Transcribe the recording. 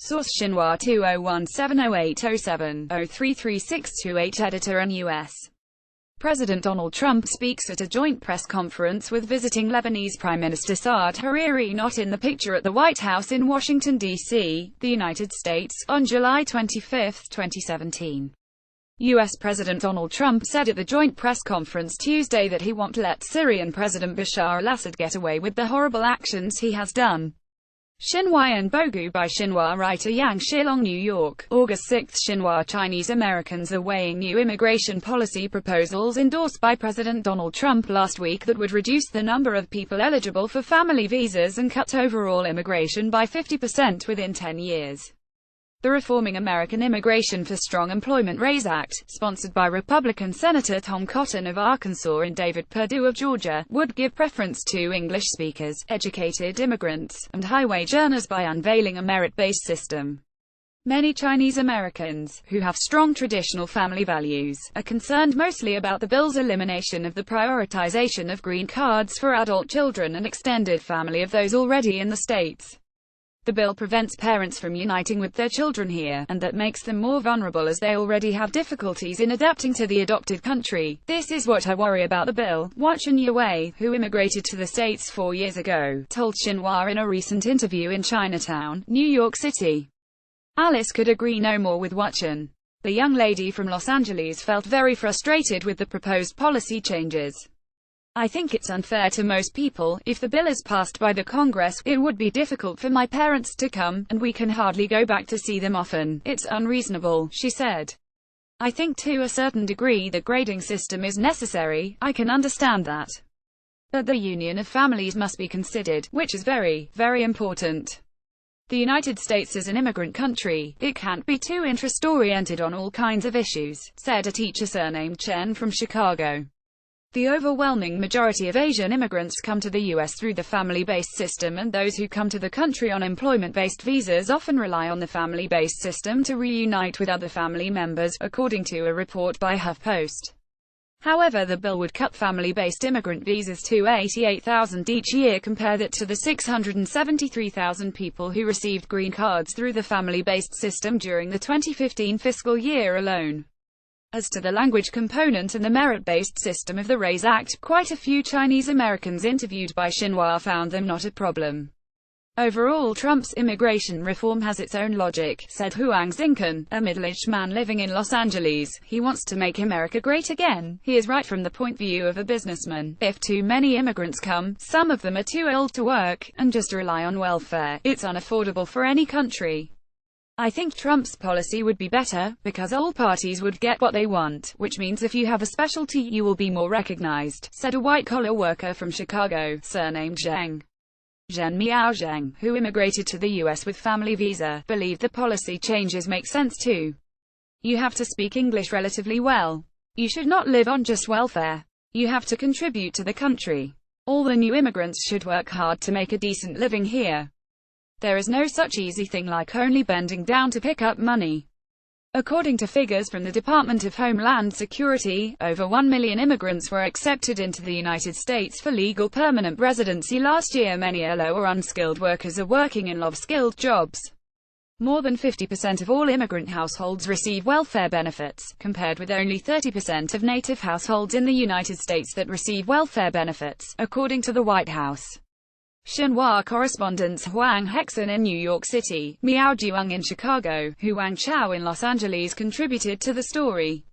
Source: Xinhua 20170807-033628. Editor. And U.S. President Donald Trump speaks at a joint press conference with visiting Lebanese Prime Minister Saad Hariri, not in the picture, at the White House in Washington, D.C., the United States, on July 25, 2017. U.S. President Donald Trump said at the joint press conference Tuesday that he won't let Syrian President Bashar al-Assad get away with the horrible actions he has done. Xinhua and Bogu by Xinhua writer Yang Shilong, New York, August 6. Xinhua: Chinese Americans are weighing new immigration policy proposals endorsed by President Donald Trump last week that would reduce the number of people eligible for family visas and cut overall immigration by 50% within 10 years. The Reforming American Immigration for Strong Employment RAISE Act, sponsored by Republican Senator Tom Cotton of Arkansas and David Perdue of Georgia, would give preference to English speakers, educated immigrants, and high-wage earners by unveiling a merit-based system. Many Chinese Americans, who have strong traditional family values, are concerned mostly about the bill's elimination of the prioritization of green cards for adult children and extended family of those already in the States. The bill prevents parents from uniting with their children here, and that makes them more vulnerable as they already have difficulties in adapting to the adopted country. This is what I worry about the bill, Watchen Yue, who immigrated to the States 4 years ago, told Xinhua in a recent interview in Chinatown, New York City. Alice could agree no more with Watchen. The young lady from Los Angeles felt very frustrated with the proposed policy changes. I think it's unfair to most people. If the bill is passed by the Congress, it would be difficult for my parents to come, and we can hardly go back to see them often. It's unreasonable, she said. I think to a certain degree the grading system is necessary, I can understand that. But the union of families must be considered, which is very, very important. The United States is an immigrant country. It can't be too interest-oriented on all kinds of issues, said a teacher surnamed Chen from Chicago. The overwhelming majority of Asian immigrants come to the U.S. through the family-based system, and those who come to the country on employment-based visas often rely on the family-based system to reunite with other family members, according to a report by HuffPost. However, the bill would cut family-based immigrant visas to 88,000 each year. Compare that to the 673,000 people who received green cards through the family-based system during the 2015 fiscal year alone. As to the language component and the merit-based system of the RAISE Act, quite a few Chinese Americans interviewed by Xinhua found them not a problem. Overall, Trump's immigration reform has its own logic, said Huang Xinkan, a middle-aged man living in Los Angeles. He wants to make America great again. He is right from the point of view of a businessman. If too many immigrants come, some of them are too old to work, and just rely on welfare, it's unaffordable for any country. I think Trump's policy would be better, because all parties would get what they want, which means if you have a specialty you will be more recognized, said a white-collar worker from Chicago, surnamed Zhang. Zhen Miaozheng, who immigrated to the U.S. with family visa, believed the policy changes make sense too. You have to speak English relatively well. You should not live on just welfare. You have to contribute to the country. All the new immigrants should work hard to make a decent living here. There is no such easy thing like only bending down to pick up money. According to figures from the Department of Homeland Security, over 1 million immigrants were accepted into the United States for legal permanent residency last year. Many are low or unskilled workers are working in low-skilled jobs. More than 50% of all immigrant households receive welfare benefits, compared with only 30% of native households in the United States that receive welfare benefits, according to the White House. Xinhua correspondents Huang Hexan in New York City, Miao Jiang in Chicago, Huang Chao in Los Angeles contributed to the story.